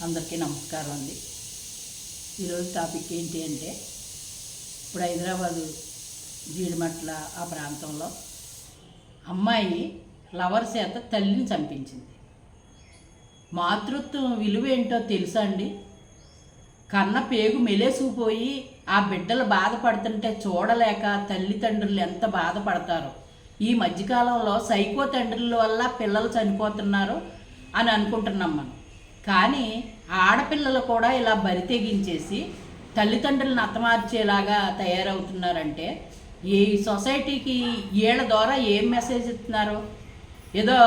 అందరికీ నమస్కారం అండి. ఈరోజు టాపిక్ ఏంటి అంటే, ఇప్పుడు హైదరాబాదు జీడిమట్ల ఆ ప్రాంతంలో అమ్మాయి లవర్ చేత తల్లిని చంపించింది. మాతృత్వం విలువ ఏంటో తెలుసా అండి? కన్న పేగు మెలేసుకుపోయి ఆ బిడ్డలు బాధపడుతుంటే చూడలేక తల్లిదండ్రులు ఎంత బాధపడతారో. ఈ మధ్యకాలంలో సైకో తండ్రుల వల్ల పిల్లలు చనిపోతున్నారు అని అనుకుంటున్నాం మనం. కానీ ఆడపిల్లలు కూడా ఇలా బరి తెగించేసి తల్లిదండ్రులను హతమార్చేలాగా తయారవుతున్నారంటే ఈ సొసైటీకి వీళ్ళ ద్వారా ఏం మెసేజ్ ఇస్తున్నారు? ఏదో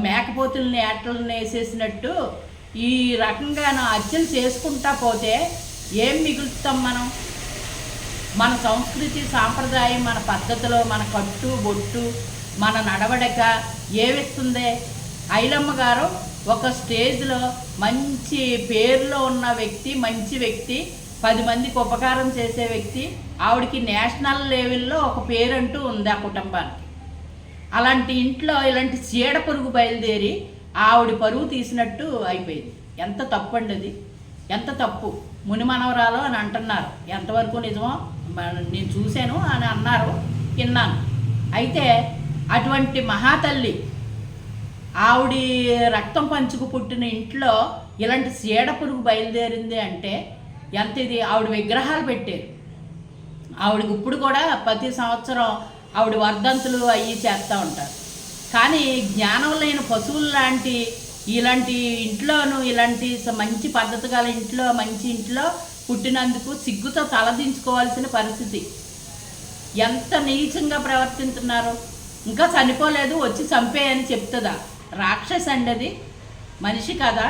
మేకపోతుల్ని ఏటలను వేసేసినట్టు ఈ రకంగా హత్యలు చేసుకుంటా పోతే ఏం మిగులుతాం మనం? మన సంస్కృతి సాంప్రదాయం, మన పద్ధతిలో, మన కట్టు బొట్టు, మన నడవడిక ఏమిస్తుంది? ఐలమ్మ గారు ఒక స్టేజ్లో మంచి పేరులో ఉన్న వ్యక్తి, మంచి వ్యక్తి, 10 మందికి ఉపకారం చేసే వ్యక్తి. ఆవిడకి నేషనల్ లెవెల్లో ఒక పేరంటూ ఉంది ఆ కుటుంబానికి. అలాంటి ఇంట్లో ఇలాంటి చీడ పురుగు బయలుదేరి ఆవిడ పరువు తీసినట్టు అయిపోయింది. ఎంత తప్పు అండి అది, ఎంత తప్పు. మునిమనవరాలు అని అంటున్నారు, ఎంతవరకు నిజమో నేను చూశాను అని అన్నారు, విన్నాను. అయితే అటువంటి మహాతల్లి ఆవిడ రక్తం పంచుకు పుట్టిన ఇంట్లో ఇలాంటి చీడ పురుగు బయలుదేరింది అంటే ఎంత ఇది? ఆవిడ విగ్రహాలు పెట్టారు. ఆవిడకి ఇప్పుడు కూడా ప్రతి సంవత్సరం ఆవిడ వర్ధంతులు అయ్యి చేస్తూ ఉంటారు. కానీ జ్ఞానం లేని పశువులు లాంటి ఇలాంటి ఇంట్లోనూ, ఇలాంటి మంచి పద్ధతి గల ఇంట్లో, మంచి ఇంట్లో పుట్టినందుకు సిగ్గుతో తలదించుకోవాల్సిన పరిస్థితి. ఎంత నీచంగా ప్రవర్తిస్తున్నారు. ఇంకా చనిపోలేదు, వచ్చి చంపేయని చెప్తుందా? రాక్షస్ అండి అది, మనిషి కదా.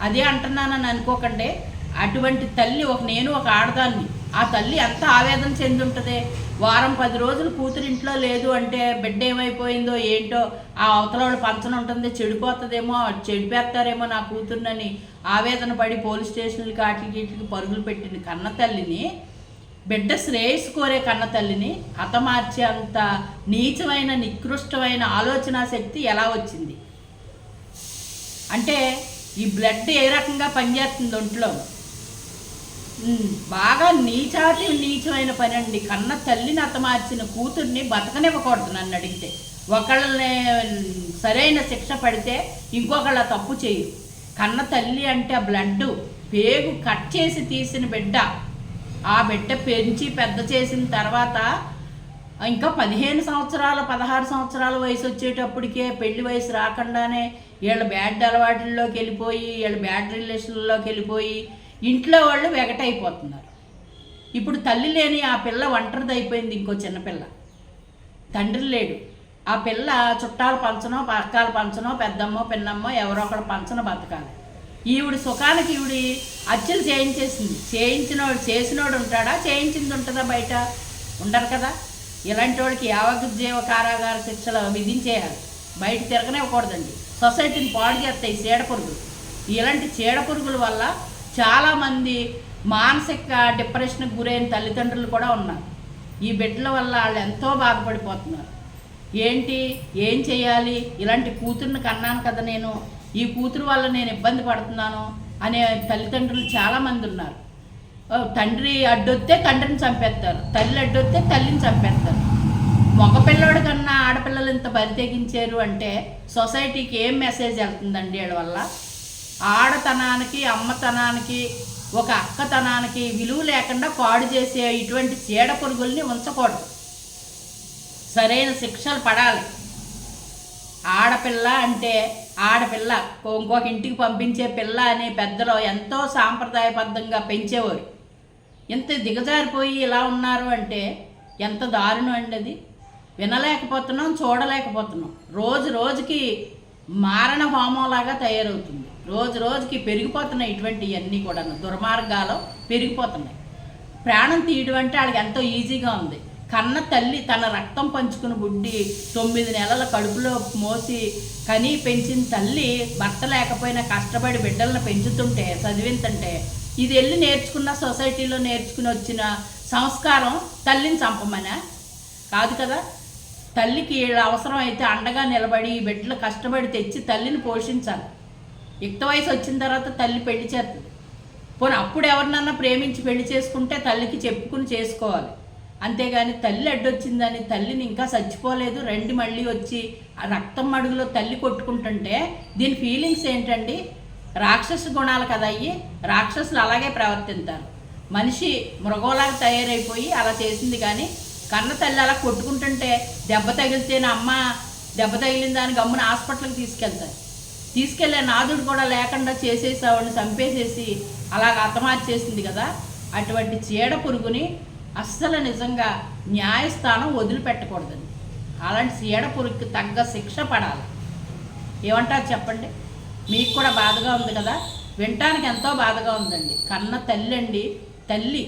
అదే అంటున్నానని అనుకోకండి. అటువంటి తల్లి నేను ఒక ఆడదాన్ని. ఆ తల్లి ఎంత ఆవేదన చెంది ఉంటుంది. వారం 10 రోజులు కూతురు ఇంట్లో లేదు అంటే బిడ్డ ఏమైపోయిందో ఏంటో, ఆ అవతల వాళ్ళు పంచన ఉంటుంది, చెడిపోతుందేమో, చెడిపేస్తారేమో నా కూతుర్నని ఆవేదన పడి పోలీస్ స్టేషన్లకి వాటికి పరుగులు పెట్టిన కన్న తల్లిని, బిడ్డ శ్రేయస్సు కోరే కన్న తల్లిని హతమార్చే అంత నీచమైన, నికృష్టమైన ఆలోచన శక్తి ఎలా వచ్చింది అంటే, ఈ బ్లడ్ ఏ రకంగా పనిచేస్తుంది ఒంట్లో? బాగా నీచమైన పని అండి. కన్న తల్లిని హతమార్చిన కూతుర్ని బతకనివ్వకూడదు నన్ను అడిగితే. ఒకళ్ళని సరైన శిక్ష పడితే ఇంకొకళ్ళ తప్పు చేయరు. కన్న తల్లి అంటే ఆ బ్లడ్ పేగు కట్ చేసి తీసిన బిడ్డ, ఆ బిడ్డ పెంచి పెద్ద చేసిన తర్వాత ఇంకా 15 సంవత్సరాలు 16 సంవత్సరాల వయసు వచ్చేటప్పటికే పెళ్లి వయసు రాకుండానే వీళ్ళ బ్యాడ్ అలవాట్లలోకి వెళ్ళిపోయి, వీళ్ళ బ్యాడ్ రిలేషన్లోకి వెళ్ళిపోయి ఇంట్లో వాళ్ళు వెగటైపోతున్నారు. ఇప్పుడు తల్లి లేని ఆ పిల్ల ఒంటరిది అయిపోయింది. ఇంకో చిన్నపిల్ల, తండ్రి లేడు. ఆ పిల్ల చుట్టాలు పంచనో, పక్కాలు పంచనో, పెద్దమ్మో పిన్నమ్మో ఎవరో ఒకరు పంచనో బతకాలి. ఈవిడ సుఖానికి ఈవిడి హత్యలు చేయించేసింది. చేసినోడు ఉంటాడా? చేయించింది ఉంటుందా? బయట ఉండరు కదా. ఇలాంటి వాళ్ళకి యావజ్జీవ కారాగార శిక్షలు విధించేయాలి. బయట తిరగనివ్వకూడదండి. సొసైటీని పాడు చేస్తాయి చీడ పురుగులు. ఇలాంటి చీడ పురుగుల వల్ల చాలామంది మానసిక డిప్రెషన్కి గురైన తల్లిదండ్రులు కూడా ఉన్నారు. ఈ బిడ్డల వల్ల వాళ్ళు ఎంతో బాధపడిపోతున్నారు. ఏం చేయాలి? ఇలాంటి కూతుర్ని కన్నాను కదా నేను, ఈ కూతురు వల్ల నేను ఇబ్బంది పడుతున్నాను అనే తల్లిదండ్రులు చాలామంది ఉన్నారు. తండ్రి అడ్డొస్తే తండ్రిని చంపేస్తారు, తల్లి అడ్డొస్తే తల్లిని చంపేస్తారు. మగపిల్లడు కన్నా ఆడపిల్లలు ఇంత బరి తెగించారు అంటే సొసైటీకి ఏం మెసేజ్ వెళ్తుందండి వీళ్ళ వల్ల? ఆడతనానికి, అమ్మతనానికి, ఒక అక్కతనానికి విలువ లేకుండా పాడు చేసే ఇటువంటి చీడ పురుగుల్ని ఉంచకూడదు. సరైన శిక్షలు పడాలి. ఆడపిల్ల అంటే ఆడపిల్ల, ఇంకొక ఇంటికి పంపించే పిల్ల అనే పెద్దలు ఎంతో సాంప్రదాయబద్ధంగా పెంచేవారు. ఎంత దిగజారిపోయి ఇలా ఉన్నారు అంటే ఎంత దారుణం అండి అది. వినలేకపోతున్నాం, చూడలేకపోతున్నాం. రోజు రోజుకి మారణ హోమంలాగా తయారవుతుంది. రోజు రోజుకి పెరిగిపోతున్నాయి ఇటువంటివన్నీ కూడా. దుర్మార్గాలు పెరిగిపోతున్నాయి. ప్రాణం తీయడం అంటే వాళ్ళకి ఎంతో ఈజీగా ఉంది. కన్న తల్లి తన రక్తం పంచుకుని బుడ్డి 9 నెలల కడుపులో మోసి కని పెంచిన తల్లి భర్త లేకపోయినా కష్టపడి బిడ్డలను పెంచుతుంటే, చదివింతుంటే, ఇది వెళ్ళి నేర్చుకున్న సొసైటీలో నేర్చుకుని వచ్చిన సంస్కారం తల్లిని చంపమనా? కాదు కదా. తల్లికి అవసరం అయితే అండగా నిలబడి బిడ్డలు కష్టపడి తెచ్చి తల్లిని పోషించాలి. యుక్త వయసు వచ్చిన తర్వాత తల్లి పెళ్లి చేస్తుంది. పోనీ అప్పుడు ఎవరినన్నా ప్రేమించి పెళ్లి చేసుకుంటే తల్లికి చెప్పుకుని చేసుకోవాలి. అంతేగాని తల్లి అడ్డొచ్చిందని తల్లిని ఇంకా చచ్చిపోలేదు రండి మళ్ళీ వచ్చి ఆ రక్తం మడుగులో తల్లి కొట్టుకుంటుంటే దీని ఫీలింగ్స్ ఏంటండి? రాక్షస గుణాలు కదా అయ్యి. రాక్షసులు అలాగే ప్రవర్తింతారు. మనిషి మృగంలాగా తయారైపోయి అలా చేసింది. కానీ కన్న తల్లి అలా కొట్టుకుంటుంటే దెబ్బ తగిలితేనే అమ్మ దెబ్బ తగిలిన దాని గమ్మున హాస్పిటల్కి తీసుకెళ్తారు. తీసుకెళ్లే నాదుడు కూడా లేకుండా చేసేసి ఆవిడని చంపేసేసి అలాగ హతమార్చేసింది కదా. అటువంటి చీడ పురుగుని అస్సలు నిజంగా న్యాయస్థానం వదిలిపెట్టకూడదండి. అలాంటి చీడ పురుగుకి తగ్గ శిక్ష పడాలి. ఏమంటారు చెప్పండి? మీకు కూడా బాధగా ఉంది కదా, వినటానికి ఎంతో బాధగా ఉందండి. కన్న తల్లి అండి, తల్లి